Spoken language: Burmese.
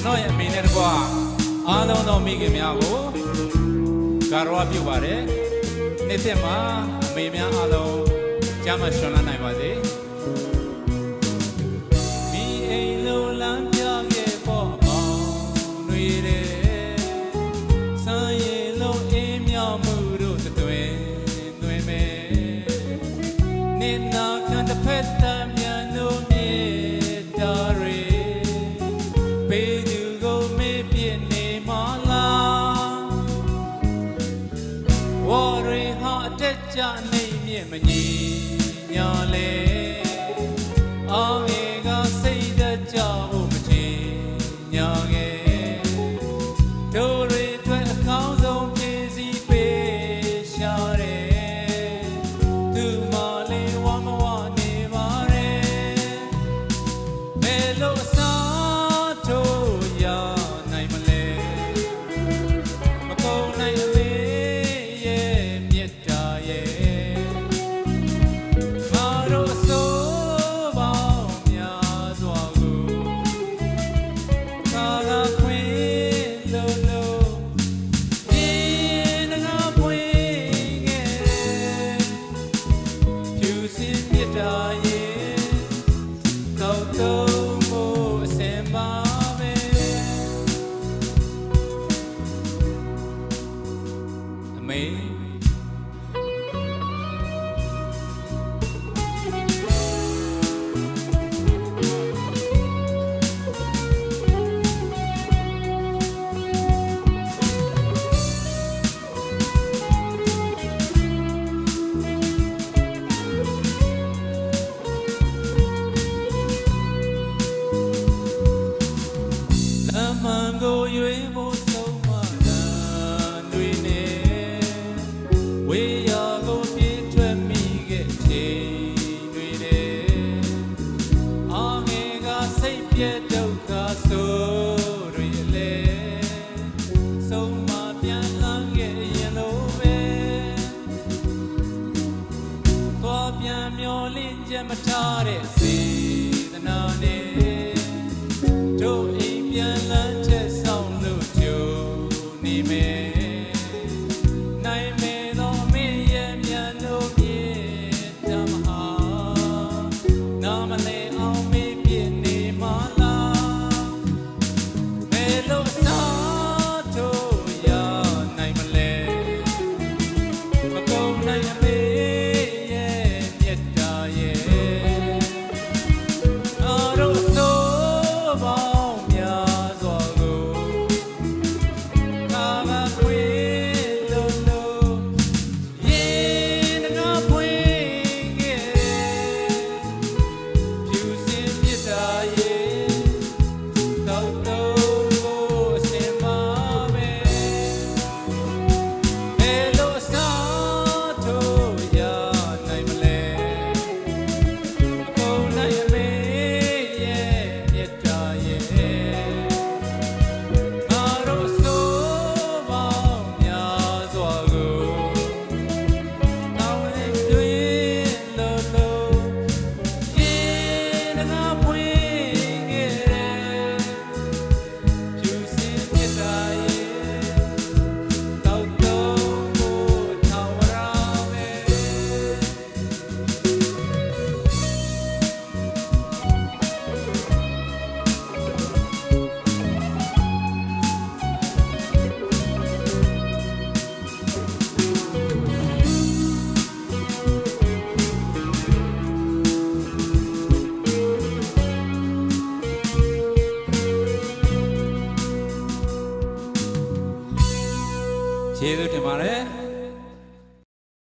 ကျွန်တော်ရဲ့အမေနဲ့တကွာအားလုံးသောမိခင်များကိုဂါရဝပြုပါတယ်နေ့သက်မှာအမေများအားလုံးကျမ်းမရှင်လန်းနိုင်ပါစေမိအိမ်လုံးလမ်းပြခဲ့ပေါ်အောင်နှွေတဲ့စံရည်လုံးအေးမြောက်မှုတို့တွင်တွင်မဲ့နေနာခံတစ်ဖက်တမ်းမြန်တို့မြေတာရီပေးသူကိုမေ့ပြစ်နေမလားဝရီဟာတက်ကြနေမြင့်မညီညာလေအောင်ရေကစိတ်တကြဖို့မချင်ညာငယ်တို့တွေအတွက်အကောင်းဆုံးပြည်စည်းပေးရှာတယ်သူမလေးဝမဝနေပါတယ်ဘယ်လိုအစားထိုးရနိုင်မလဲမကုန်နိုင်အမေရဲ့မြတ်တာရဲ့ငါတို့အစိုးပေါင်းများစွာကိုကာကခွင့်လို့ဒီငါပွင့်ခဲ့ဖြူစင်မြတ်တာရဲ့တောက်တော့မို့အစင်ပါပဲအမေလမ်းမှန်ကိုရွေးဖို့ဆုံးမတာတွေနဲ့ဝေးရာကိုပြေးထွက်မိခဲ့ချိန်တွေနဲ့အာငယ်ကစိတ်ပြတ်ဒုက္ခဆိုတွေလေဆုံးမပြန်လာခဲ့ရင်လို့ပဲသွားပြန်မျောလင့်ချက်မထားတဲ့စေတနာနဲ့တို့အိမ်ပြန်လန်းချက်ဆောင်လို့ကြိုနေမယ်နိုင်မယ်တော့မင်းရဲ့မြန်တို့ပြေတမဟာနာမလဲအောင်မေးပြနေမလားဘယ်လိုစားထိုးရနိုင်မလဲမကုန်နိုင်အမေရဲ့မြတ်တာရဲ့ငါတို့အစိုးပေါင်းများစွာကိုကာမခွေလို့ရင်ငါပွင့်ခဲ့ဖြူစင်မြတ်တာရဲ့တောက်တော့ကိုအစင်ပါပဲဘယ်လိုစားထိုးရနိုင်မလဲမကုန်နိုင်အမေရဲ့မြတ်တာရဲ့ငါတို့ဆိုပေါင်းများစွာကိုတောင်းလိုက်တွင်လို့ရင်ငါပွင့်ခဲ့ဖြူစင်မြတ်တာရဲ့တောက်တော့ကိုထောင်ရမယ်ကျေးဇူးတင်ပါတယ်